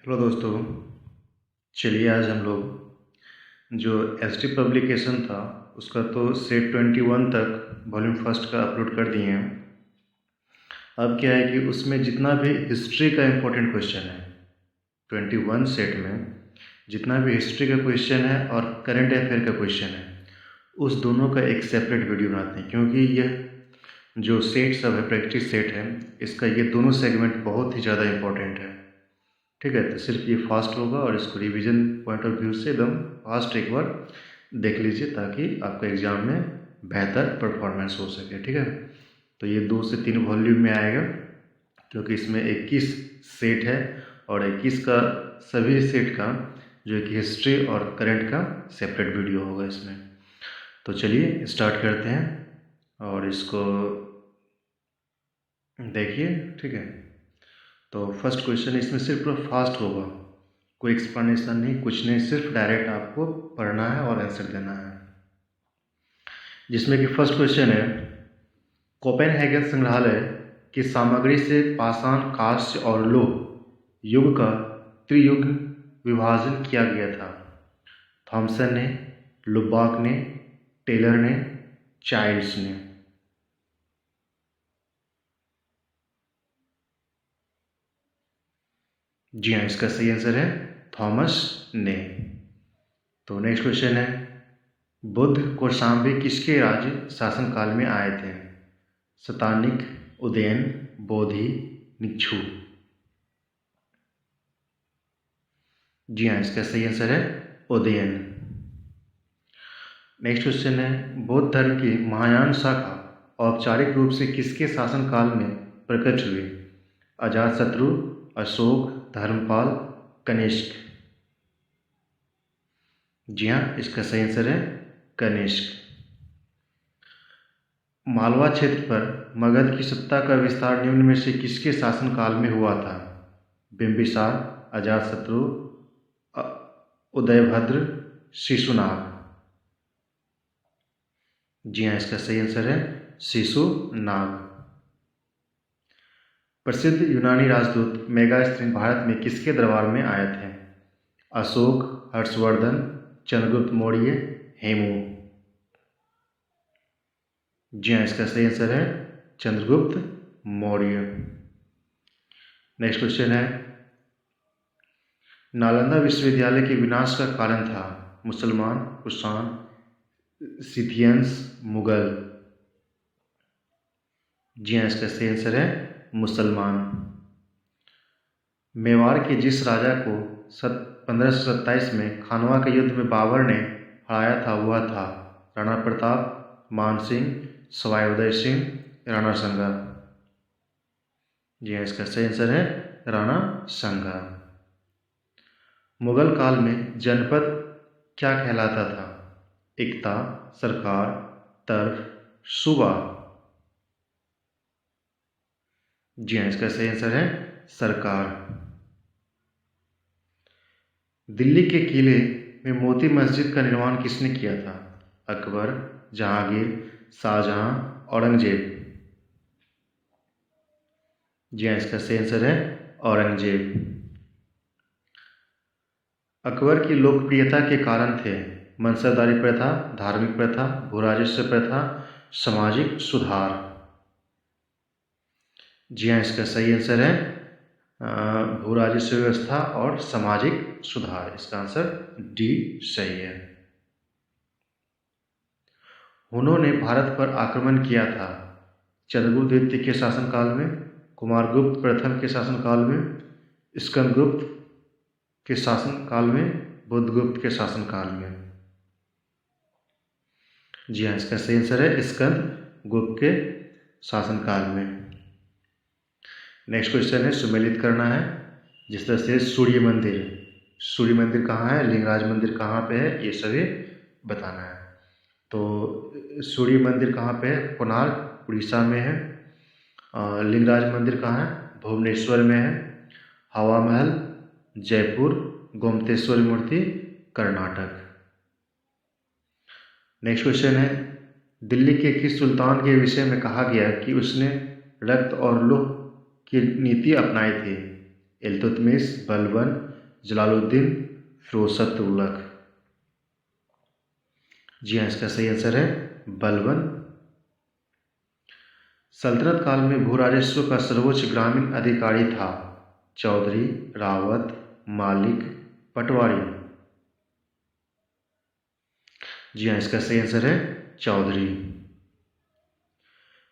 Hello दोस्तों, चलिए आज हम लोग जो एसटी पब्लिकेशन था उसका तो सेट 21 तक वॉल्यूम फर्स्ट का अपलोड कर दिए हैं। अब क्या है कि उसमें जितना भी हिस्ट्री का इम्पोर्टेंट क्वेश्चन है 21 सेट में, जितना भी हिस्ट्री का क्वेश्चन है और करंट अफेयर का क्वेश्चन है, उस दोनों का एक सेपरेट वीडियो बनाते हैं, क्योंकि यह जो सेट सब है, प्रैक्टिस सेट है, इसका ये दोनों सेगमेंट बहुत ही ज़्यादा इम्पोर्टेंट है। ठीक है, तो सिर्फ ये फास्ट होगा और इसको रिवीजन पॉइंट ऑफ व्यू से एकदम फास्ट एक बार देख लीजिए ताकि आपका एग्ज़ाम में बेहतर परफॉर्मेंस हो सके। ठीक है, तो ये 2 से 3 वॉल्यूम में आएगा, क्योंकि इसमें 21 सेट है और 21 का सभी सेट का जो कि हिस्ट्री और करंट का सेपरेट वीडियो होगा इसमें। तो चलिए स्टार्ट करते हैं और इसको देखिए। ठीक है, तो फर्स्ट क्वेश्चन इसमें सिर्फ पूरा फास्ट होगा, कोई एक्सप्लेनेशन नहीं, कुछ नहीं, सिर्फ डायरेक्ट आपको पढ़ना है और आंसर देना है। जिसमें कि फर्स्ट क्वेश्चन है, कोपेनहेगन संग्रहालय की सामग्री से पाषाण, कांस्य और लोह युग का त्रियुग विभाजन किया गया था। थॉमसन ने, लुबाक ने, टेलर ने, चाइल्ड्स ने। जी हाँ, इसका सही आंसर है थॉमस ने। तो नेक्स्ट क्वेश्चन है, बुद्ध कौशाम्बी किसके राज्य शासनकाल में आए थे? शतानिक, उदयन, बोधि, निक्षु। जी हाँ, इसका सही आंसर है उदयन। नेक्स्ट क्वेश्चन है, बौद्ध धर्म की महायान शाखा औपचारिक रूप से किसके शासनकाल में प्रकट हुई? अजातशत्रु, अशोक, धर्मपाल, कनिष्क। जी हाँ, इसका सही आंसर है कनिष्क। मालवा क्षेत्र पर मगध की सत्ता का विस्तार निम्न में से किसके शासनकाल में हुआ था? बिंबिसार, अजातशत्रु, उदयभद्र, शिशुनाग। जी हाँ, इसका सही आंसर है शिशुनाग। प्रसिद्ध यूनानी राजदूत मेगास्थनीज भारत में किसके दरबार में आए थे? अशोक, हर्षवर्धन, चंद्रगुप्त मौर्य, हेमू। जी हाँ, इसका सही आंसर है चंद्रगुप्त मौर्य। नेक्स्ट क्वेश्चन है, नालंदा विश्वविद्यालय के विनाश का कारण था? मुसलमान, कुषाण, सिथियंस, मुगल। जी हाँ, इसका सही आंसर है मुसलमान। मेवाड़ के जिस राजा को 1527 में खानवा के युद्ध में बाबर ने हराया था वह था? राणा प्रताप, मान सिंह, सवाई उदय सिंह, राणा संगा। जी हाँ, इसका सही आंसर है राणा संगा। मुगल काल में जनपद क्या कहलाता था? इक्ता, सरकार, तर्फ, सूबा। जी हाँ, इसका सही आंसर है सरकार। दिल्ली के किले में मोती मस्जिद का निर्माण किसने किया था? अकबर, जहांगीर, शाहजहां, औरंगजेब। जी हाँ, इसका सही आंसर है औरंगजेब। अकबर की लोकप्रियता के कारण थे? मनसबदारी प्रथा, धार्मिक प्रथा, भूराजस्व प्रथा, सामाजिक सुधार। जी हाँ, इसका सही आंसर है भूराजस्व व्यवस्था और सामाजिक सुधार। इसका आंसर डी सही है। हुनों ने भारत पर आक्रमण किया था? चंद्रगुप्त द्वितीय के शासनकाल में, कुमारगुप्त प्रथम के शासनकाल में, स्कंदगुप्त के शासनकाल में, बुद्धगुप्त के शासनकाल में। जी हाँ, इसका सही आंसर है स्कंदगुप्त के शासनकाल में। नेक्स्ट क्वेश्चन है, सुमेलित करना है। जिस तरह से सूर्य मंदिर कहाँ है, लिंगराज मंदिर कहाँ पे है, ये सभी बताना है। तो सूर्य मंदिर कहाँ पे है? कोणार्क, उड़ीसा में है। लिंगराज मंदिर कहाँ है? भुवनेश्वर में है। हवा महल, जयपुर। गोमतेश्वर मूर्ति, कर्नाटक। नेक्स्ट क्वेश्चन है, दिल्ली के किस सुल्तान के विषय में कहा गया कि उसने रक्त और लौह की नीति अपनाई थी? इल्तुतमिश, बलबन, जलालुद्दीन, फिरोजशाह तुगलक। जी हाँ, इसका सही आंसर है बलबन। सल्तनत काल में भू राजस्व का सर्वोच्च ग्रामीण अधिकारी था? चौधरी, रावत, मालिक, पटवारी। जी हाँ, इसका सही आंसर है चौधरी।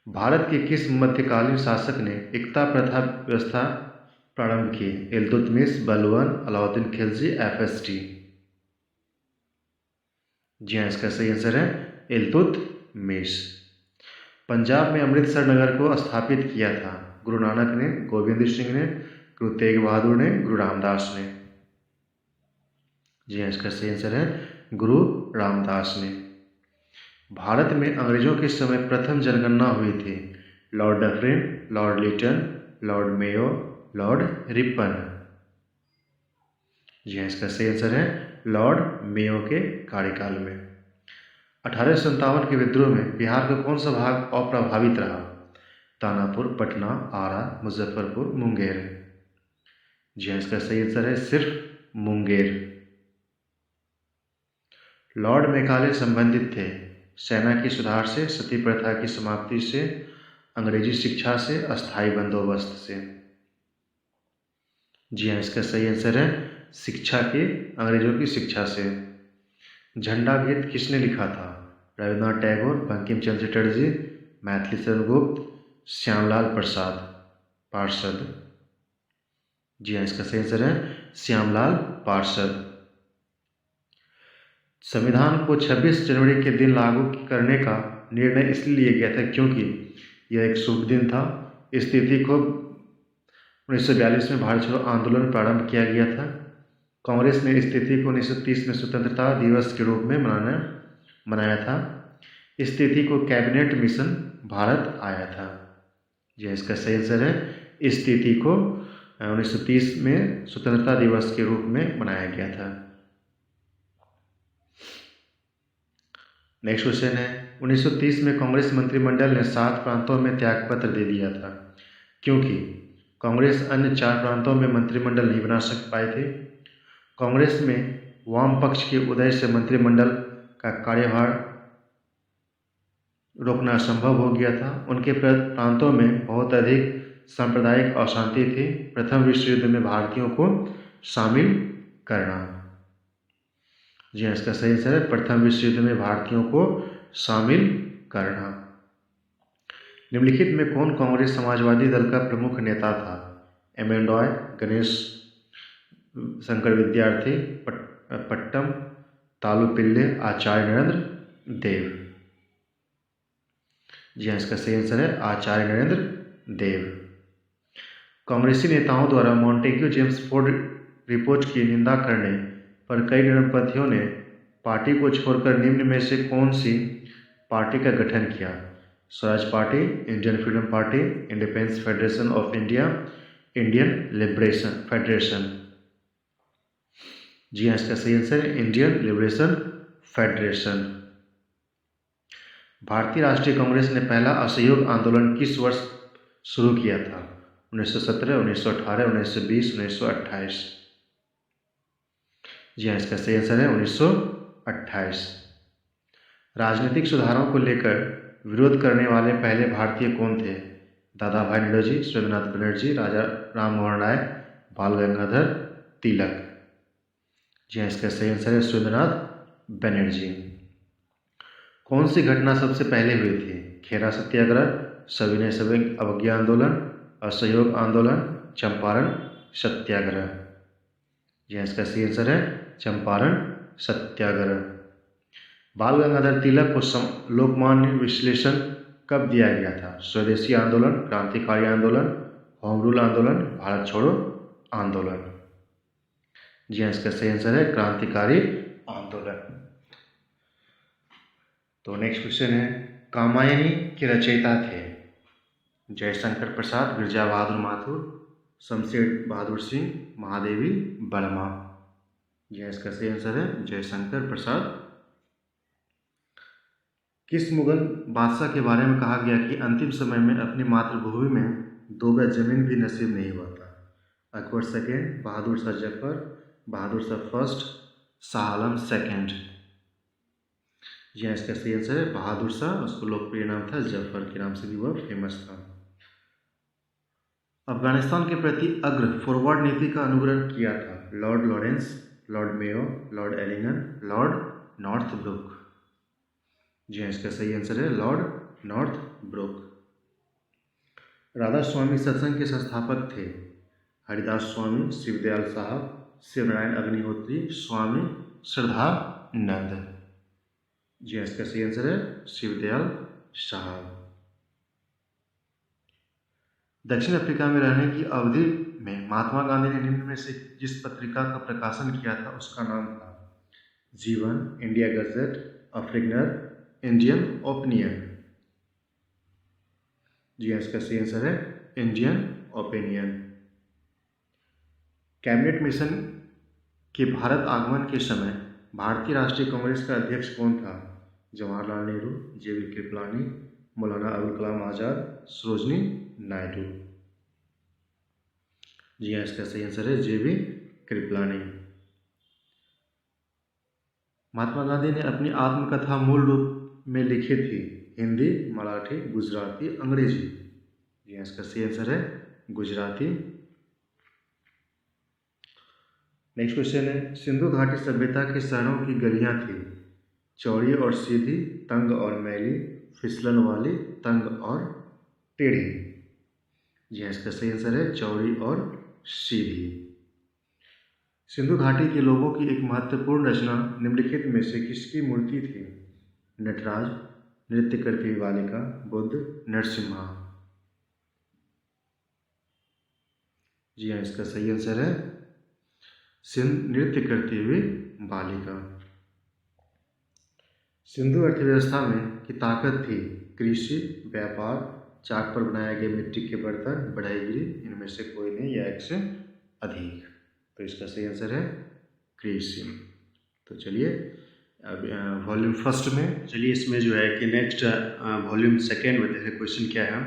भारत के किस मध्यकालीन शासक ने एकता प्रथा व्यवस्था प्रारंभ की? इल्तुतमिश, बलबन, अलाउद्दीन खिलजी, एफएसटी। जी हाँ, इसका सही आंसर है इल्तुतमिश। पंजाब में अमृतसर नगर को स्थापित किया था? गुरु नानक ने, गोविंद सिंह ने, गुरु तेग बहादुर ने, गुरु रामदास ने। जी हाँ, इसका सही आंसर है गुरु रामदास ने। भारत में अंग्रेजों के समय प्रथम जनगणना हुई थी? Lord Dufferin, Lord Lytton, Lord Mayo, Lord Ripon. जी हाँ, इसका सही आंसर है लॉर्ड मेयो के कार्यकाल में। 1857 के विद्रोह में बिहार का कौन सा भाग अप्रभावित रहा? दानापुर, पटना, आरा, मुजफ्फरपुर, मुंगेर। जी हाँ, इसका सही आंसर है सिर्फ मुंगेर। लॉर्ड मेकाले संबंधित थे? सेना की सुधार से, सती प्रथा की समाप्ति से, अंग्रेजी शिक्षा से, अस्थायी बंदोबस्त से। जी हाँ, इसका सही आंसर है शिक्षा के, अंग्रेजों की शिक्षा से। झंडा गीत किसने लिखा था? रविन्द्रनाथ टैगोर, बंकिम चंद्र चटर्जी, मैथिली शरण गुप्त, श्यामलाल प्रसाद पार्षद। जी हाँ, इसका सही आंसर है श्यामलाल पार्षद। संविधान को 26 जनवरी के दिन लागू करने का निर्णय इसलिए लिया गया था क्योंकि यह एक शुभ दिन था। इस तिथि को 1942 में भारत छोड़ो आंदोलन प्रारंभ किया गया था। कांग्रेस ने इस तिथि को 1930 में स्वतंत्रता दिवस के रूप में मनाया था। इस तिथि को कैबिनेट मिशन भारत आया था। जी, इसका सही आंसर है इस तिथि को 1930 में स्वतंत्रता दिवस के रूप में मनाया गया था। नेक्स्ट क्वेश्चन है 1930 में कांग्रेस मंत्रिमंडल ने 7 प्रांतों में त्यागपत्र दे दिया था क्योंकि कांग्रेस अन्य 4 प्रांतों में मंत्रिमंडल नहीं बना पाए थे। कांग्रेस में वाम पक्ष के उदय से मंत्रिमंडल का कार्यभार रोकना संभव हो गया था। उनके प्रांतों में बहुत अधिक सांप्रदायिक अशांति थी। प्रथम विश्व युद्ध में भारतीयों को शामिल करना। जी हाँ, इसका सही आंसर है प्रथम विश्व युद्ध में भारतीयों को शामिल करना। निम्नलिखित में कौन कांग्रेस समाजवादी दल का प्रमुख नेता था? एम.एन. रॉय, गणेश शंकर विद्यार्थी, पट्टम, तालुपिल्ले, आचार्य नरेंद्र देव। जी हाँ, इसका सही आंसर है आचार्य नरेंद्र देव। कांग्रेसी नेताओं द्वारा मॉन्टेग्यू जेम्स फोर्ड रिपोर्ट की निंदा करने पर कई नरमपंथियों ने पार्टी को छोड़कर निम्न में से कौन सी पार्टी का गठन किया? Swaraj Party, Indian Freedom Party, Independence Federation of India, Indian Liberation Federation. जी हाँ, इसका सही आंसर है इंडियन लिबरेशन फेडरेशन। भारतीय राष्ट्रीय कांग्रेस ने पहला असहयोग आंदोलन किस वर्ष शुरू किया था? 1917, 1918, 1920, 1928। जी हाँ, इसका सही आंसर है 1928। राजनीतिक सुधारों को लेकर विरोध करने वाले पहले भारतीय कौन थे? दादा भाई नौरोजी, सुरेंद्रनाथ बनर्जी, राजा राम मोहन राय, बाल गंगाधर तिलक। जी हाँ, इसका सही आंसर है सुरेंद्रनाथ बनर्जी। कौन सी घटना सबसे पहले हुई थी? खेरा सत्याग्रह, सविनय अवज्ञा आंदोलन, असहयोग आंदोलन, चंपारण सत्याग्रह। जी हाँ, इसका सही आंसर है चंपारण सत्याग्रह। बाल गंगाधर तिलक को लोकमान्य विश्लेषण कब दिया गया था? स्वदेशी आंदोलन, क्रांतिकारी आंदोलन, होम रूल आंदोलन, भारत छोड़ो आंदोलन। जी हाँ, इसका सही आंसर है क्रांतिकारी आंदोलन। तो नेक्स्ट क्वेश्चन है कामायनी के रचयिता थे? जयशंकर प्रसाद, गिरजा बहादुर माथुर, शमशेर बहादुर सिंह, महादेवी वर्मा। जी हाँ, इसका सही आंसर है जयशंकर प्रसाद। किस मुगल बादशाह के बारे में कहा गया कि अंतिम समय में अपनी मातृभूमि में 2 गज जमीन भी नसीब नहीं हुआ था? Akbar second, Bahadur Shah Zafar, Bahadur Shah first, Shah Alam second. जी हाँ, इसका सही आंसर है बहादुर शाह। उसको लोकप्रिय नाम था जफर के नाम से भी वह फेमस था। अफगानिस्तान के प्रति अग्र फॉरवर्ड नीति का अनुग्रह किया था Lord Lawrence, Lord Mayo, Lord Elgin, Lord Northbrook. जी हाँ, इसका सही आंसर है लॉर्ड नॉर्थब्रुक। राधा स्वामी सत्संग के संस्थापक थे हरिदास स्वामी, शिवदयाल साहब, शिवनारायण अग्निहोत्री, स्वामी श्रद्धानंद। जी हाँ, इसका सही आंसर है शिवदयाल साहब। दक्षिण अफ्रीका में रहने की अवधि में महात्मा गांधी ने निम्न में से जिस पत्रिका का प्रकाशन किया था उसका नाम था जीवन, इंडिया गजट, अफ्रीकनर, इंडियन ओपिनियन। जी हाँ, इसका सही आंसर है इंडियन ओपिनियन। कैबिनेट मिशन के भारत आगमन के समय भारतीय राष्ट्रीय कांग्रेस का अध्यक्ष कौन था? जवाहरलाल नेहरू, जेबी कृपलानी, मौलाना अबुल कलाम आज़ाद, सरोजनी नायडू। जी हाँ, इसका सही आंसर है जेबी कृपलानी। महात्मा गांधी ने अपनी आत्मकथा मूल रूप में लिखी थी हिंदी, मराठी, गुजराती, अंग्रेजी। जी हाँ, इसका सही आंसर है गुजराती। नेक्स्ट क्वेश्चन है सिंधु घाटी सभ्यता के शहरों की गलियां थी चौड़ी और सीधी, तंग और मैली, फिसलन वाली, तंग और टेढ़ी। जी हाँ, इसका सही आंसर है चौड़ी और सीधी। सिंधु घाटी के लोगों की एक महत्वपूर्ण रचना निम्नलिखित में से किसकी मूर्ति थी? नटराज, नृत्य करती हुई बालिका, बुद्ध, नरसिम्हा। जी हाँ, इसका सही आंसर है नृत्य करती हुई बालिका। सिंधु अर्थव्यवस्था में की ताकत थी कृषि, व्यापार, चाक पर बनाए गए मिट्टी के बर्तन, बढ़ईगिरी, इनमें से कोई नहीं या एक से अधिक। तो इसका सही आंसर है कृषि। तो चलिए अब वॉल्यूम फर्स्ट में चलिए इसमें जो है कि नेक्स्ट वॉल्यूम सेकेंड में देखें क्वेश्चन क्या है।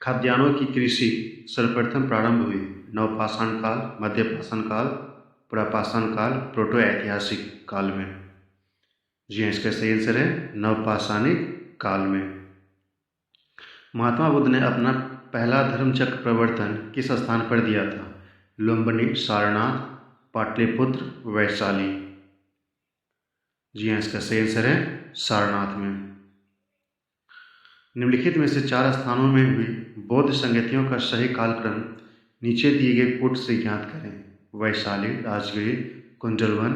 खाद्यान्नों की कृषि सर्वप्रथम प्रारंभ हुई नवपाषाण काल, मध्यपाषाण काल, पुरापाषाण काल, प्रोटो ऐतिहासिक काल में। जी हाँ, इसका सही आंसर है नवपाषाणिक काल में। महात्मा बुद्ध ने अपना पहला धर्मचक्र प्रवर्तन किस स्थान पर दिया था? लुम्बिनी, सारनाथ, पाटलिपुत्र, वैशाली। जी हाँ, इसका सही आंसर है सारनाथ में। निम्नलिखित में से 4 स्थानों में हुई बौद्ध संगतियों का सही कालक्रम नीचे दिए गए कोट से ज्ञात करें। वैशाली, राजगीर, कुंजलवन,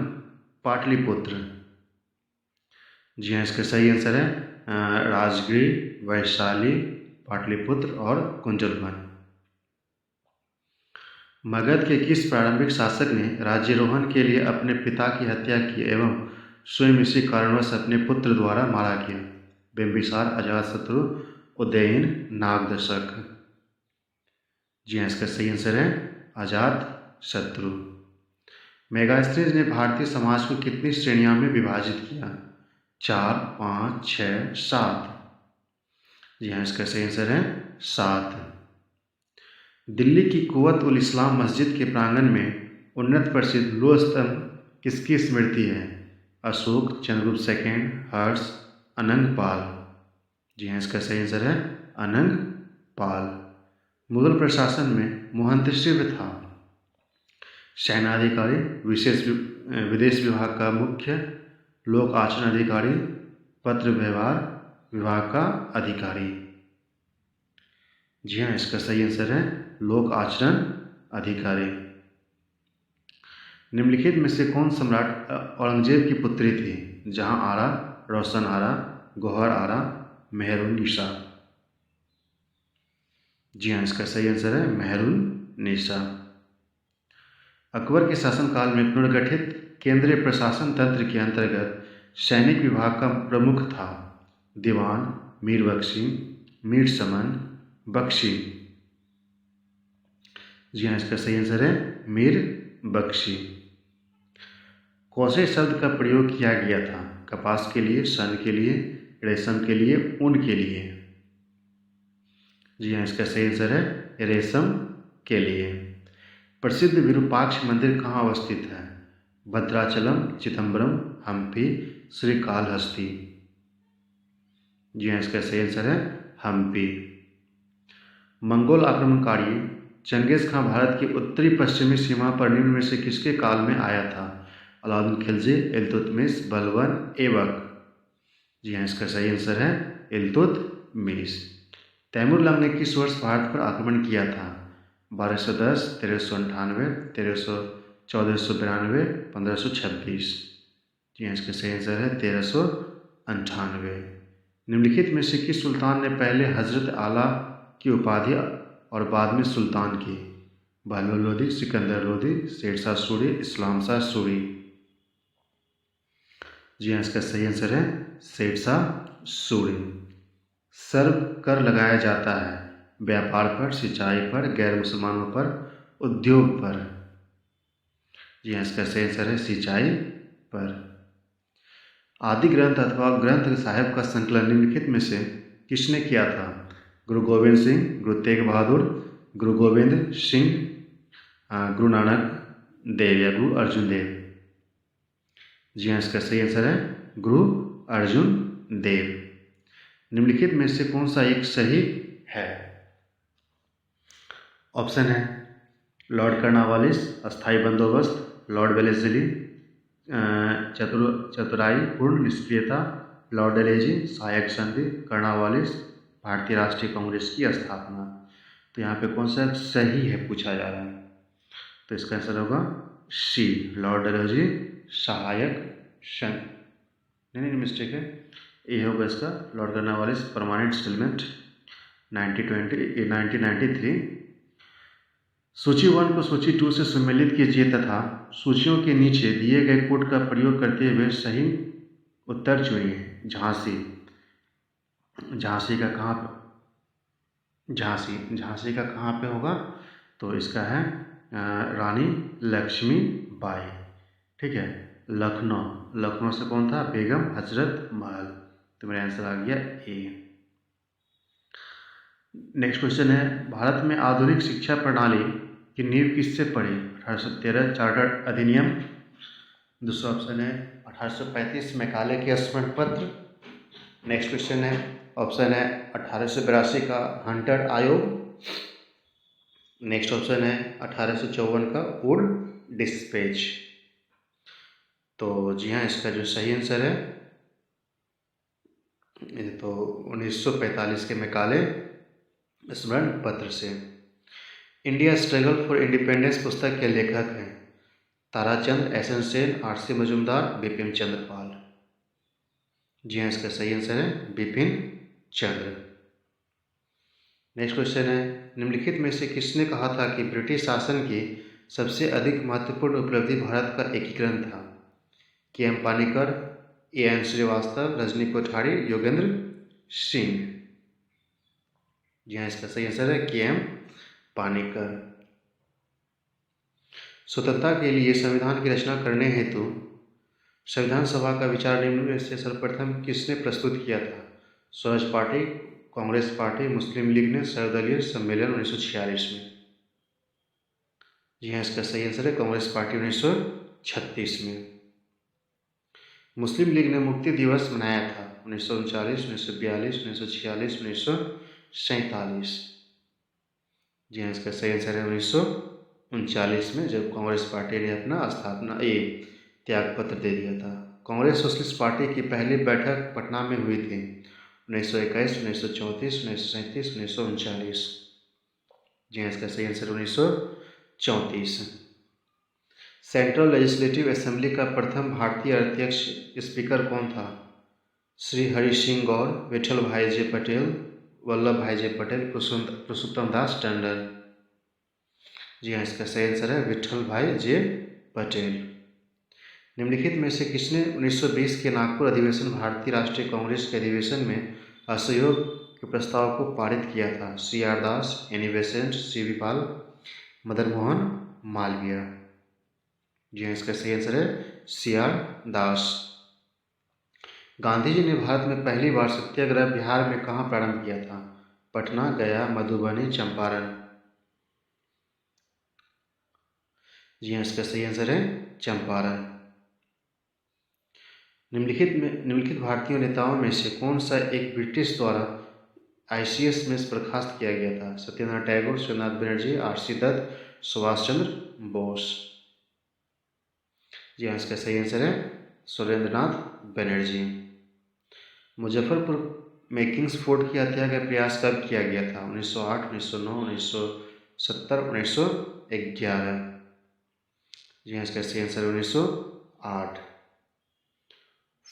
पाटलिपुत्र। जी हाँ, इसका सही आंसर है राजगीर, वैशाली, पाटलिपुत्र और कुंजलवन। मगध के किस प्रारंभिक शासक ने राज्यारोहण के लिए अपने पिता की हत्या की एवं स्वयं इसी कारणवश अपने पुत्र द्वारा मारा गया? बिंबिसार, अजातशत्रु, उदयन, नागदशक। जी हाँ, इसका सही आंसर है अजातशत्रु। मेगास्थनीज ने भारतीय समाज को कितनी श्रेणियों में विभाजित किया? 4, 5, 6, 7। जी हाँ, इसका सही आंसर है 7। दिल्ली की कुव्वत उल इस्लाम मस्जिद के प्रांगण में उन्नत प्रसिद्ध लोह स्तंभ किसकी स्मृति है? अशोक, चंद्रगुप्त सेकेंड, हर्ष, अनंग पाल। जी हाँ, इसका सही आंसर है अनंग पाल। मुगल प्रशासन में मुहंतशिब था सेनाधिकारी, विदेश विभाग का मुख्य, लोक आचरण अधिकारी, पत्र व्यवहार विभाग का अधिकारी। जी हाँ, इसका सही आंसर है लोक आचरण अधिकारी। निम्नलिखित में से कौन सम्राट औरंगजेब की पुत्री थी? जहां आरा, रोशन आरा, गौहर आरा, मेहरुन्निसा। जी हाँ, इसका सही आंसर है मेहरुन्निसा। अकबर के शासनकाल में पुनर्गठित केंद्रीय प्रशासन तंत्र के अंतर्गत सैनिक विभाग का प्रमुख था दीवान, मीर बख्शी, मीर समन, बख्शी। जी हाँ, इसका सही आंसर है मीर बख्शी। कौशे शब्द का प्रयोग किया गया था? कपास के लिए, सन के लिए, रेशम के लिए, ऊन के लिए। जी हाँ, इसका सही आंसर है रेशम के लिए। प्रसिद्ध विरूपाक्ष मंदिर कहाँ अवस्थित है? भद्राचलम, चिदम्बरम, हम्पी, श्रीकालहस्ती। जी हाँ, इसका सही आंसर है हम्पी। मंगोल आक्रमणकारी चंगेज खां भारत की उत्तरी पश्चिमी सीमा पर निम्न में से किसके काल में आया था? अलाउद्दीन खिलजी, इल्तुतमिश, बलबन, ऐबक। जी हाँ, इसका सही आंसर है इल्तुतमिश। तैमूर लंग ने किस वर्ष भारत पर आक्रमण किया था? 1210, 1398, 1492, 1526। जी हाँ, इसका सही आंसर है 1398। निम्नलिखित में से किस सुल्तान ने पहले हजरत आला की उपाधि और बाद में सुल्तान की? बहलोल लोदी, सिकंदर लोदी, शेरशाह सूरी, इस्लाम शाह सूरी। जी हाँ, इसका सही आंसर है शेरशाह सूरी। सर्व कर लगाया जाता है व्यापार पर, सिंचाई पर, गैर मुसलमानों पर, उद्योग पर। जी हाँ, इसका सही आंसर है सिंचाई पर। आदि ग्रंथ अथवा ग्रंथ साहिब का संकलन निम्नलिखित में से किसने किया था? गुरु गोविंद सिंह, गुरु तेग बहादुर, गुरु गोविंद सिंह, गुरु नानक देव या गुरु अर्जुन देव। जी हाँ, इसका सही आंसर है गुरु अर्जुन देव। निम्नलिखित में से कौन सा एक सही है? ऑप्शन है लॉर्ड कर्नवालिस, अस्थायी बंदोबस्त, लॉर्ड वेलेस्ली, चतुराई, पूर्ण निष्क्रियता, लॉर्ड डेलेजी, सहायक संधि, कर्नवालिस, भारतीय राष्ट्रीय कांग्रेस की स्थापना। तो यहाँ पे कौन सा सही है पूछा जा रहा है, तो इसका आंसर होगा सी, लॉर्ड डेलेजी, सहायक संघ। नहीं, मिस्टेक है, ये होगा इसका लॉर्ड कर्नवालिस, परमानेंट सेटलमेंट 1993। सूची 1 को सूची 2 से सम्मिलित कीजिए तथा सूचियों के नीचे दिए गए कोड का प्रयोग करते हुए सही उत्तर चुनिए। झांसी, झांसी का कहाँ पे, झांसी का कहाँ पे होगा? तो इसका है रानी लक्ष्मीबाई। ठीक है। लखनऊ, लखनऊ से कौन था? बेगम हजरत महल। तो मेरा आंसर आ गया ए। नेक्स्ट क्वेश्चन है, भारत में आधुनिक शिक्षा प्रणाली की नींव किससे पड़ी? 1813 चार्टर्ड अधिनियम। दूसरा ऑप्शन है 1835 मैकाले के स्मरण पत्र। नेक्स्ट क्वेश्चन है, ऑप्शन है 1882 का हंटर आयोग। नेक्स्ट ऑप्शन है 1854 का वुड डिस्पैच। तो जी हाँ, इसका जो सही आंसर है ये तो 1945 के मैकाले स्मरण पत्र से। इंडिया स्ट्रगल फॉर इंडिपेंडेंस पुस्तक के लेखक हैं? ताराचंद, एस.एन. सेन, आर.सी. मजूमदार, बिपिन चंद्र पाल। जी हाँ, इसका सही आंसर है बिपिन चंद्र। नेक्स्ट क्वेश्चन है, निम्नलिखित में से किसने कहा था कि ब्रिटिश शासन की सबसे अधिक महत्वपूर्ण उपलब्धि भारत का एकीकरण था? के.एम. पानीकर, ए.एन. श्रीवास्तव, रजनी कोठारी, योगेंद्र सिंह। जी हाँ, इसका सही आंसर है के.एम. पानीकर। स्वतंत्रता के लिए संविधान की रचना करने हेतु संविधान सभा का विचार निम्न में से सर्वप्रथम किसने प्रस्तुत किया था? स्वराज पार्टी, कांग्रेस पार्टी, मुस्लिम लीग ने सर्वदलीय सम्मेलन 1946 में। जी हाँ, इसका सही आंसर है कांग्रेस पार्टी 1936 में। मुस्लिम लीग ने मुक्ति दिवस मनाया था 1939, 1942, 1946, 1947। जी हाँ, इसका सही आंसर है 1939 में, जब कांग्रेस पार्टी ने अपना स्थापना त्याग पत्र दे दिया था। कांग्रेस सोशलिस्ट पार्टी की पहली बैठक पटना में हुई थी 1921, 1934, 1937, 1939। जी हाँ, इसका सही आंसर 1934। सेंट्रल लेजिस्लेटिव असेंबली का प्रथम भारतीय अध्यक्ष स्पीकर कौन था? श्री हरि सिंह गौर, विठल भाई जे पटेल, वल्लभ भाई जे पटेल, पुरुषोत्तम दास टंडन। जी हाँ, इसका सही आंसर है विठल भाई जे पटेल। निम्नलिखित में से किसने 1920 के नागपुर अधिवेशन भारतीय राष्ट्रीय कांग्रेस के अधिवेशन में असहयोग के प्रस्ताव को पारित किया था? सी आर दास, एनी बेसेंट, सी.वी. पाल, मदन मोहन मालवीय। जी हाँ, इसका सही आंसर है सी आर दास। गांधी जी ने भारत में पहली बार सत्याग्रह बिहार में कहाँ प्रारंभ किया था? पटना, गया, मधुबनी, चंपारण। जी हाँ, इसका सही आंसर है चंपारण। निम्नलिखित भारतीय नेताओं में से कौन सा एक ब्रिटिश द्वारा ICS में बर्खास्त किया गया था? सत्येंद्रनाथ टैगोर, सुरेंद्रनाथ बनर्जी, RC दत्त, सुभाष चंद्र बोस। जी हाँ, इसका सही आंसर है सुरेंद्रनाथ बनर्जी। मुजफ्फरपुर में किंग्स फोर्ट की हत्या का प्रयास कब किया गया था? 1908, 1909, 1970, 1911। जी हाँ, इसका सही आंसर 1908।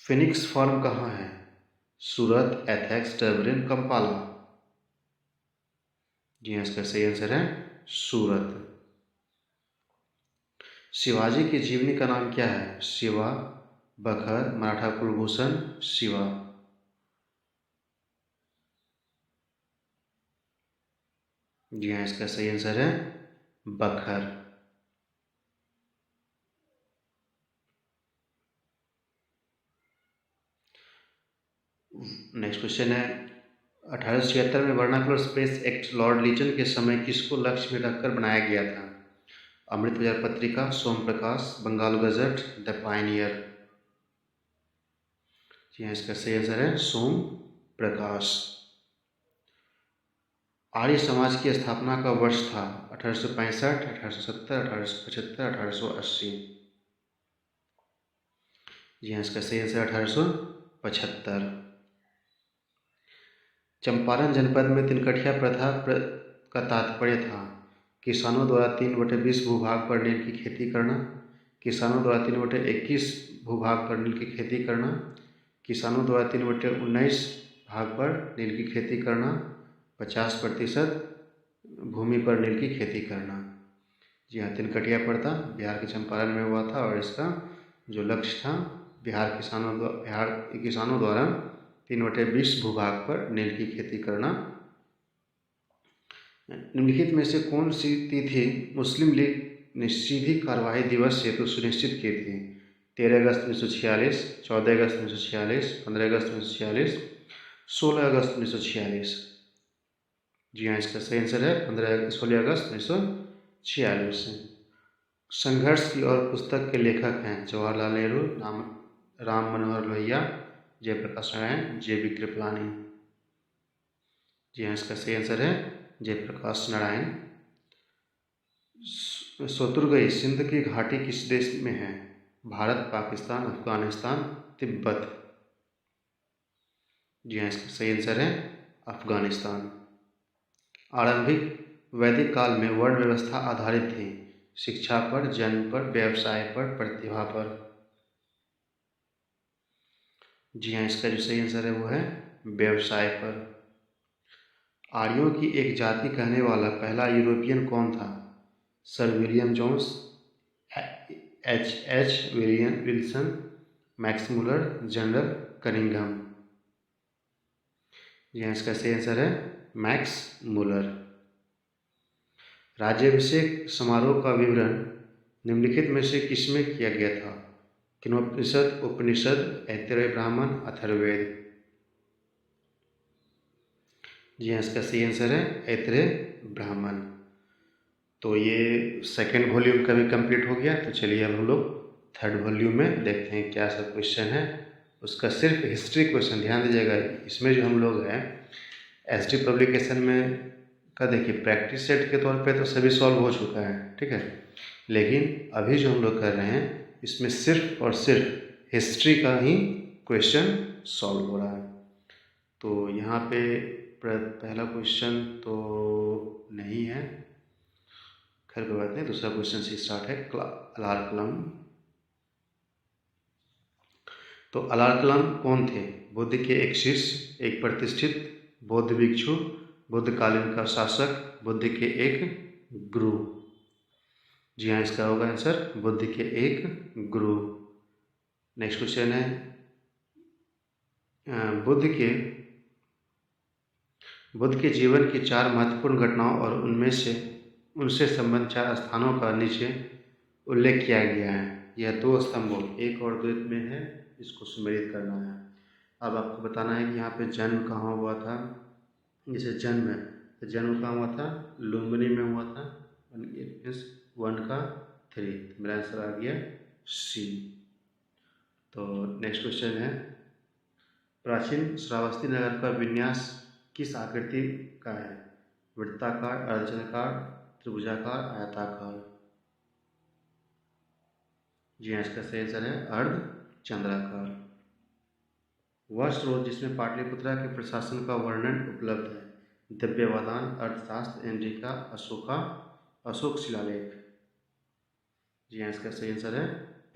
फिनिक्स फार्म कहाँ है? सूरत, एथेक्स, डबलिन, कंपाला। जी हाँ, इसका सही आंसर है सूरत। शिवाजी की जीवनी का नाम क्या है? शिवा, बखर, मराठा कुलभूषण, शिवा। जी हाँ, इसका सही आंसर है बखर। नेक्स्ट क्वेश्चन है 1876 में vernacular space act Lord Lytton के समय किसको लक्ष्य में रखकर बनाया गया था? अमृत बाजार पत्रिका, सोम प्रकाश, बंगाल गजट, द पायनियर। जी हाँ, इसका सही आंसर है सोम प्रकाश। आर्य समाज की स्थापना का वर्ष था? 1865, 1870, 1875, 1880। जी हाँ, इसका सही आंसर 1875। चंपारण जनपद में तिनकठिया प्रथा का तात्पर्य था? किसानों द्वारा 3/20 भूभाग पर नील की खेती करना, किसानों द्वारा 3/21 भूभाग पर नील की खेती करना, किसानों द्वारा 3/19 भाग पर नील की खेती करना, 50% भूमि पर नील की खेती करना। जी हाँ, तिनकठिया प्रथा बिहार के चंपारण में हुआ था और इसका जो लक्ष्य था बिहार के किसानों द्वारा 3/20 भूभाग पर नील की खेती करना। निम्नलिखित में से कौन सी तिथि मुस्लिम लीग ने सीधी कार्यवाही दिवस हेतु सुनिश्चित की थी? 13 अगस्त 1946, 14 अगस्त 1946, 15 अगस्त 1946, 16 अगस्त 1946। जी हाँ, इसका सही आंसर है 16 अगस्त 1946। संघर्ष की और पुस्तक के लेखक हैं जवाहरलाल नेहरू, राम मनोहर लोहिया, जयप्रकाश नारायण, JB कृपलानी। जी हाँ, इसका सही आंसर है जयप्रकाश नारायण। शत्रुंजय सिंध की घाटी किस देश में है? भारत, पाकिस्तान, अफगानिस्तान, तिब्बत। जी हाँ, इसका सही आंसर है अफगानिस्तान। आरंभिक वैदिक काल में वर्ण व्यवस्था आधारित थी? शिक्षा पर, जन्म पर, व्यवसाय पर, प्रतिभा पर। जी हाँ, इसका जो सही आंसर है वो है व्यवसाय पर। आर्यों की एक जाति कहने वाला पहला यूरोपियन कौन था? Sir William Jones, H Wilson, Max Muller, General Cunningham. जी हाँ, इसका सही आंसर है मैक्स मुलर। राज्याभिषेक समारोह का विवरण निम्नलिखित में से किसमें किया गया था? किनोपनिषद, उपनिषद, ऐतरेय ब्राह्मण, अथर्ववेद। जी हाँ, इसका सही आंसर है ऐतरेय ब्राह्मण। तो ये सेकेंड वॉल्यूम का भी कंप्लीट हो गया। तो चलिए अब हम लोग थर्ड वॉल्यूम में देखते हैं क्या सब क्वेश्चन है। उसका सिर्फ हिस्ट्री क्वेश्चन ध्यान दीजिएगा। इसमें जो हम लोग हैं ST पब्लिकेशन में का देखिए प्रैक्टिस सेट के तौर पे तो सभी सॉल्व हो चुका है, ठीक है। लेकिन अभी जो हम लोग कर रहे हैं इसमें सिर्फ और सिर्फ हिस्ट्री का ही क्वेश्चन सॉल्व हो रहा है। तो यहाँ पे पहला क्वेश्चन तो नहीं है, खैर कोई बात नहीं। दूसरा क्वेश्चन से स्टार्ट है। अलारकलम। तो अलारकलम कौन थे? बुद्ध के एक शिष्य, एक प्रतिष्ठित बौद्ध भिक्षु, बुद्धकालीन का शासक, बुद्ध के एक गुरु। जी हाँ, इसका होगा आंसर बुद्ध के एक गुरु। नेक्स्ट क्वेश्चन है बुद्ध के जीवन की 4 महत्वपूर्ण घटनाओं और उनसे संबंध 4 स्थानों का नीचे उल्लेख किया गया है। यह 2 स्तंभों 1 और 2 में है, इसको सुमेलित करना है। अब आपको बताना है कि यहाँ पे जन्म कहाँ हुआ था। जैसे जन्म है तो जन्म कहाँ हुआ था? लुम्बिनी में हुआ था। वन का 3। मेरा आंसर आ गया सी। तो नेक्स्ट क्वेश्चन है, प्राचीन श्रावस्ती नगर का विन्यास किस आकृति का है? वृत्ताकार, अर्धचंद्राकार, त्रिभुजाकार, आयताकार। जी हाँ, इसका सही आंसर है अर्धचंद्राकार। वह स्रोत जिसमें पाटलिपुत्रा के प्रशासन का वर्णन उपलब्ध है? दिव्यवदान, अर्थशास्त्र, इंडिका, अशोका, अशोक शिलालेख। जी हाँ, इसका सही आंसर है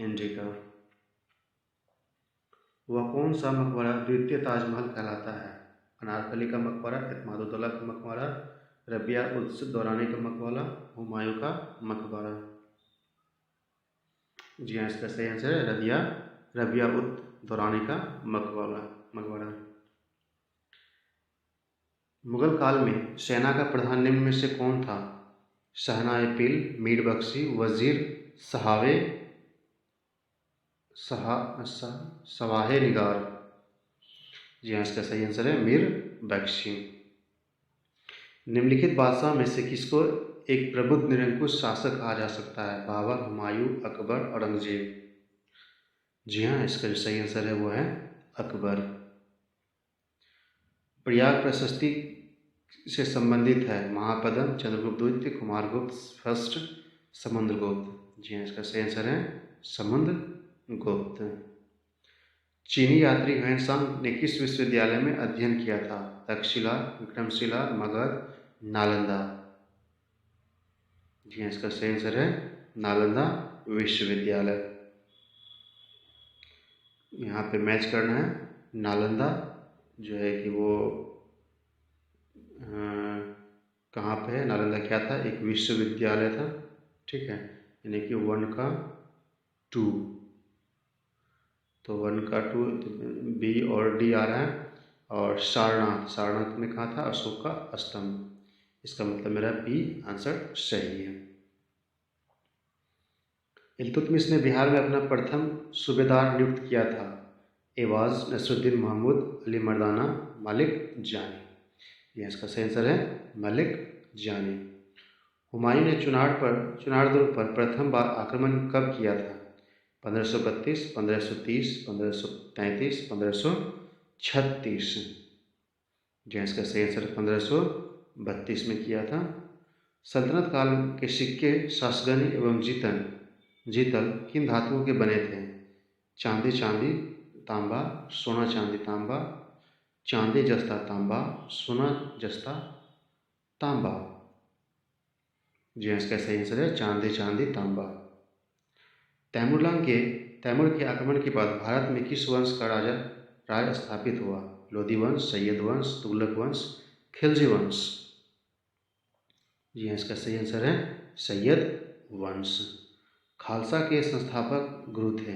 इंडिका। वह कौन सा मकबरा द्वितीय ताजमहल कहलाता है? अनारकली का मकबरा, इत्मादुद्दौला का मकबरा, रबिया उद दौरानी का मकबरा, हुमायूं का मकबरा। जी हाँ, इसका सही आंसर है रबिया उद दौरानी का मकबरा। मुगल काल में सेना का प्रधान निम्न में से कौन था? शहनाई-पील, मीर बख्शी, वजीर सवाहे निगार। जी हाँ, इसका सही आंसर है मीर बख्शी। निम्नलिखित बादशाह में से किसको एक प्रबुद्ध निरंकुश शासक कहा जा सकता है? बाबर, हुमायूं, अकबर, औरंगजेब। जी हाँ, इसका जो सही आंसर है वो है अकबर। प्रयाग प्रशस्ति से संबंधित है? महापद्म, चंद्रगुप्त द्वितीय, कुमारगुप्त फर्स्ट, समुद्रगुप्त। जी हाँ, इसका सही आंसर है समुद्रगुप्त। चीनी यात्री ह्वेनसांग ने किस विश्वविद्यालय में अध्ययन किया था? तक्षशिला, विक्रमशिला, मगध, नालंदा। जी हाँ, इसका सही आंसर है नालंदा विश्वविद्यालय। यहाँ पे मैच करना है। नालंदा जो है कि वो कहाँ पे है? नालंदा क्या था? एक विश्वविद्यालय था, ठीक है, यानी कि 1 का 2, तो 1 का 2 बी और डी आ रहा है। और सारनाथ में कहाँ था? अशोक का स्तंभ। इसका मतलब मेरा बी आंसर सही है। इल्तुतमिश ने बिहार में अपना प्रथम सूबेदार नियुक्त किया था? एवाज, नसरुद्दीन महमूद, अली मर्दाना, मलिक जानी। यह इसका सही आंसर है मलिक जानी। हुमायूं ने चुनार दुर्ग पर प्रथम बार आक्रमण कब किया था? 1532, 1530, 1533, 1536। जी इसका सही आंसर 1532 में किया था। सल्तनत काल के सिक्के सासगनी एवं जीतल किन धातुओं के बने थे? चांदी तांबा, सोना चांदी तांबा, चांदी जस्ता तांबा, सोना जस्ता तांबा। जी हाँ, इसका सही आंसर है चांदी तांबा। तैमूर के आक्रमण के बाद भारत में किस वंश का राज स्थापित हुआ? लोधी वंश, सैयद वंश, तुगलक वंश, खिलजी वंश। जी हाँ, इसका सही आंसर है सैयद वंश। खालसा के संस्थापक गुरु थे?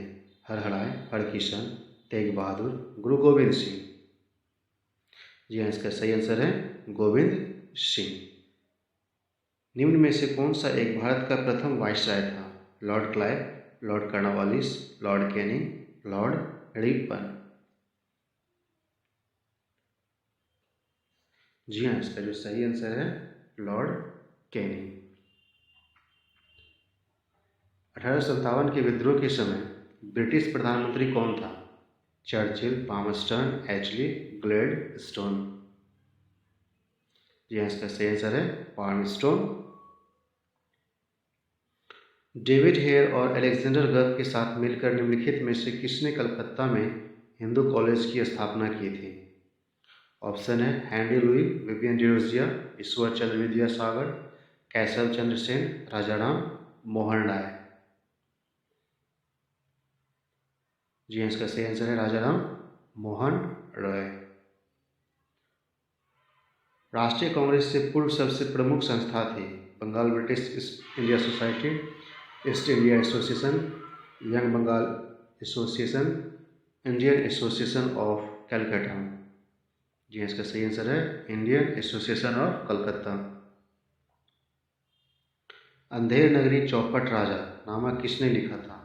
हरहराय, हरकिशन, तेग बहादुर, गुरु गोविंद सिंह। जी हाँ, इसका सही आंसर है गोविंद सिंह। निम्न में से कौन सा एक भारत का प्रथम वाइसराय था? Lord Clive, Lord Cornwallis, Lord Canning, Lord Ripon. जी हाँ, इसका जो सही आंसर है लॉर्ड कैनिंग। 1857 के विद्रोह के समय ब्रिटिश प्रधानमंत्री कौन था? Churchill, पामस्टर्न, एचली, Gladstone. जी हाँ, इसका सही आंसर है पामस्टर्न। डेविड हेयर और अलेक्जेंडर गर्ग के साथ मिलकर निम्नलिखित में से किसने कलकत्ता में हिंदू कॉलेज की स्थापना की थी? ऑप्शन है Henry Louis, Vivian डिरोजिया, Ishwar Chandra Vidyasagar, कैशव Chandra Sen, Rajaram Mohan Roy. जी हाँ, इसका सही आंसर है राजाराम मोहन राय। राष्ट्रीय कांग्रेस से पूर्व सबसे प्रमुख संस्था थी? Bengal British India Society, East India Association, Young Bengal Association, Indian Association of Calcutta. जी इसका सही आंसर है Indian Association of Calcutta. Andher Nagari चौपट राजा नामा किसने लिखा था?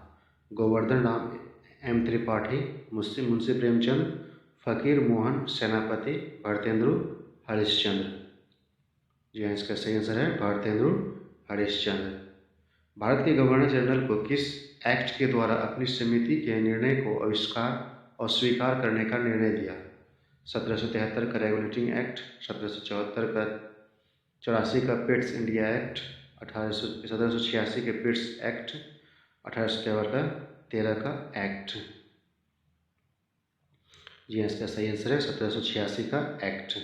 गोवर्धन राम एम त्रिपाठी, मुंशी प्रेमचंद, फकीर मोहन सेनापति, भारतेंदु हरिश्चंद्र। जी हाँ, इसका सही आंसर है भारतेंदु हरिश्चंद्र। भारत के गवर्नर जनरल को किस एक्ट के द्वारा अपनी समिति के निर्णय को अस्वीकार करने का निर्णय दिया? 1773 का रेगुलेटिंग एक्ट, 1774 का 84 का पिट्स इंडिया एक्ट, 1786 के पिट्स एक्ट, 1853 का 13 का एक्ट। जी इसका सही आंसर है 1786 का एक्ट।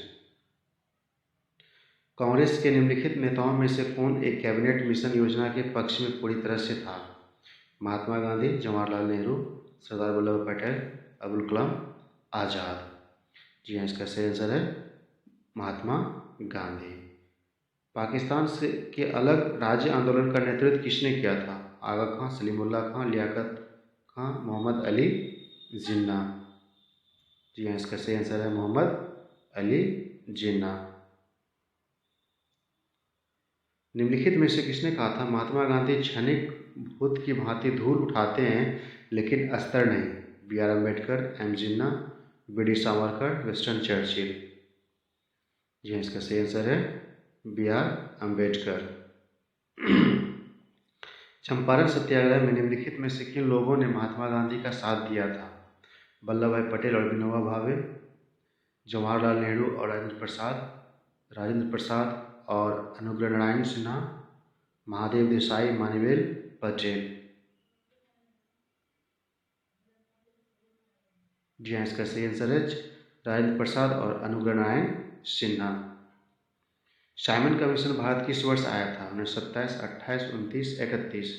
कांग्रेस के निम्नलिखित नेताओं में से कौन एक कैबिनेट मिशन योजना के पक्ष में पूरी तरह से था? महात्मा गांधी, जवाहरलाल नेहरू, सरदार वल्लभ भाई पटेल, अब्दुल कलाम आज़ाद। जी हाँ, इसका सही आंसर है महात्मा गांधी। पाकिस्तान से के अलग राज्य आंदोलन का नेतृत्व किसने किया था? आगा खां, सलीमुल्लाह खां, लियाकत खां, मोहम्मद अली जिन्ना। जी हाँ, इसका सही आंसर है मोहम्मद अली जिन्ना। निम्नलिखित में से किसने कहा था महात्मा गांधी क्षणिक भूत की भांति धूल उठाते हैं लेकिन अस्तर नहीं? B R Ambedkar, M Jinnah, B D Savarkar, Winston Churchill. जी हाँ, इसका सही आंसर है बी आर अम्बेडकर। चंपारण सत्याग्रह में निम्नलिखित में से किन लोगों ने महात्मा गांधी का साथ दिया था? वल्लभ भाई पटेल और विनोबा भावे, जवाहरलाल नेहरू और राजेंद्र प्रसाद और अनुग्रह नारायण सिन्हा, महादेव देसाई, मानिवेल पटेल। जी हाँ, इसका सही आंसर है राजेंद्र प्रसाद और अनुग्रह नारायण सिन्हा। साइमन कमीशन भारत किस वर्ष आया था? 1927, 28, 29, 31।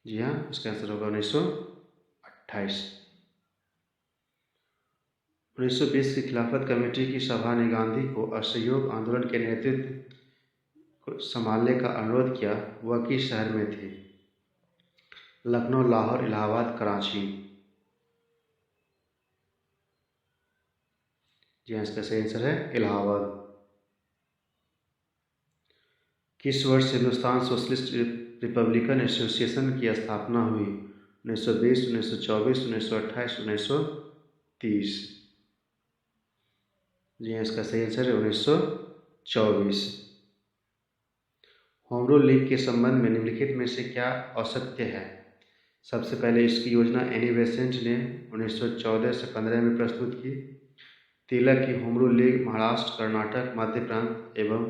जी हाँ, इसका आंसर होगा 1928। 1920 की खिलाफत कमेटी की सभा ने गांधी को असहयोग आंदोलन के नेतृत्व को संभालने का अनुरोध किया। वह किस शहर में थे? लखनऊ, लाहौर, इलाहाबाद, कराची। जी हाँ, इसका सही आंसर है इलाहाबाद। किस वर्ष हिंदुस्तान सोशलिस्ट रिपब्लिकन एसोसिएशन की स्थापना हुई? 1920, 1924, 1928, 1930। जी हाँ, इसका सही आंसर है 1924। होम रूल लीग के संबंध में निम्नलिखित में से क्या असत्य है? सबसे पहले इसकी योजना एनी बेसेंट ने 1914 से 15 में प्रस्तुत की। तिलक की Home Rule League Maharashtra, Karnataka, Madhya Prant एवं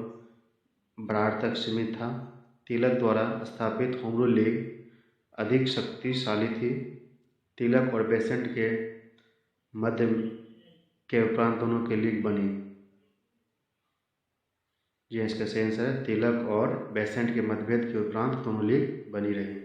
बराड़ तक सीमित था। तिलक द्वारा स्थापित होम रूल लीग अधिक शक्तिशाली थी। तिलक और बेसेंट के मध्य के उपरांत दोनों की लीग बनी। ये इसका सही आंसर है तिलक और बेसेंट के मतभेद के उपरांत दोनों लीग बनी रही।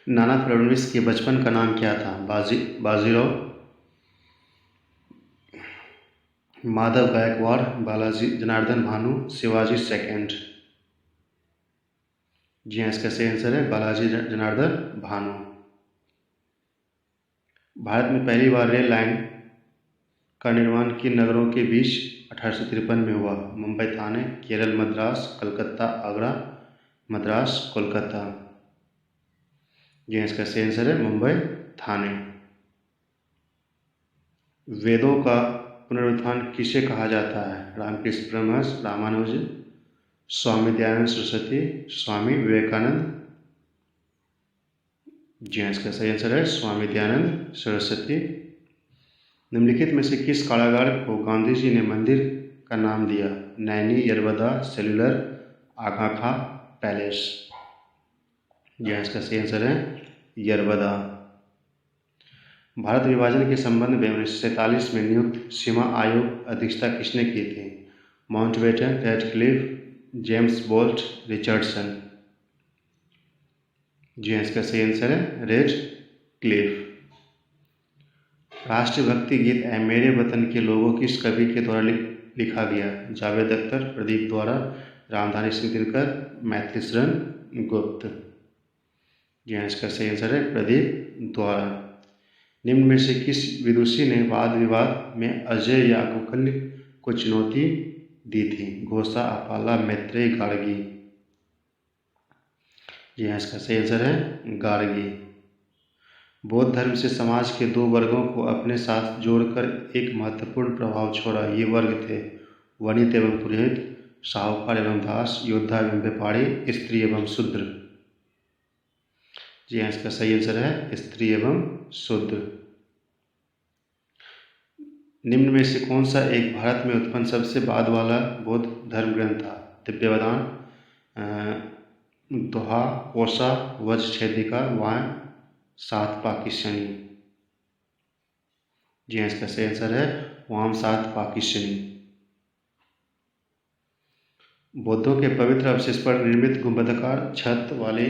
नाना फडणवीस के बचपन का नाम क्या था? बाजीराव, माधव गायकवाड़, बालाजी जनार्दन भानु, शिवाजी सेकंड। जी हाँ, इसका सही आंसर है बालाजी जनार्दन भानु। भारत में पहली बार रेल लाइन का निर्माण किन नगरों के बीच 1853 में हुआ? मुंबई, थाने, केरल, मद्रास, कलकत्ता, आगरा, मद्रास, कोलकाता। जी हाँ, इसका सही आंसर है मुंबई, थाने। वेदों का पुनरुत्थान किसे कहा जाता है? रामकृष्ण परमहंस, रामानुज, स्वामी दयानंद सरस्वती, स्वामी विवेकानंद। जी हाँ, इसका सही आंसर है स्वामी दयानंद सरस्वती। निम्नलिखित में से किस कारागार को गांधी जी ने मंदिर का नाम दिया? नैनी, यरवदा, सेलुलर, आगा खां पैलेस। जी हाँ, इसका सही आंसर है यरवदा। भारत विभाजन के संबंध में 1947 में नियुक्त सीमा आयोग अध्यक्षता किसने की थी? Mountbatten, Radcliffe, James Bolt, Richardson. जी हाँ, इसका सही आंसर है रेडक्लिफ। राष्ट्रभक्ति गीत ऐ मेरे वतन के लोगों किस कवि के द्वारा लिखा गया? जावेद अख्तर, प्रदीप द्वारा, रामधारी सिंह दिनकर, मैथिली शरण गुप्त। जी हाँ, इसका सही आंसर है प्रदीप द्वारा। निम्न में से किस विदुषी ने वाद विवाद में अजय याज्ञवल्क्य को चुनौती दी थी? घोषा, अपाला, मैत्रेय, गार्गी। जी हाँ, इसका सही आंसर है गार्गी। बौद्ध धर्म से समाज के दो वर्गों को अपने साथ जोड़कर एक महत्वपूर्ण प्रभाव छोड़ा। ये वर्ग थे वणिक एवं पुरोहित, साहूकार एवं दास, योद्धा एवं व्यापारी, स्त्री एवं शूद्र। जी हाँ, इसका सही आंसर है स्त्री एवं शूद्र। निम्न में से कौन सा एक भारत में उत्पन्न सबसे बाद वाला बौद्ध धर्म ग्रंथ था? दिव्यवदान, दोहा, कोसा, वज्रछेदिका, वान, सात पाकिस्तानी। जी हाँ, इसका सही आंसर है वाम सात पाकिस्तानी। बौद्धों के पवित्र अवशेष पर निर्मित गुंबदाकार छत वाले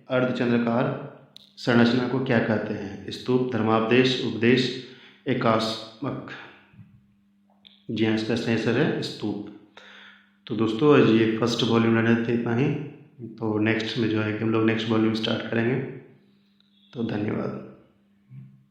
अर्धचंद्राकार संरचना को क्या कहते हैं? स्तूप, धर्मावशेष, उपदेश, एकाश्मक। जी हाँ, इसका सही आंसर है स्तूप। तो दोस्तों आज ये फर्स्ट वॉल्यूम रहने थे इतना ही। तो नेक्स्ट में जो है कि हम लोग नेक्स्ट वॉल्यूम स्टार्ट करेंगे। तो धन्यवाद।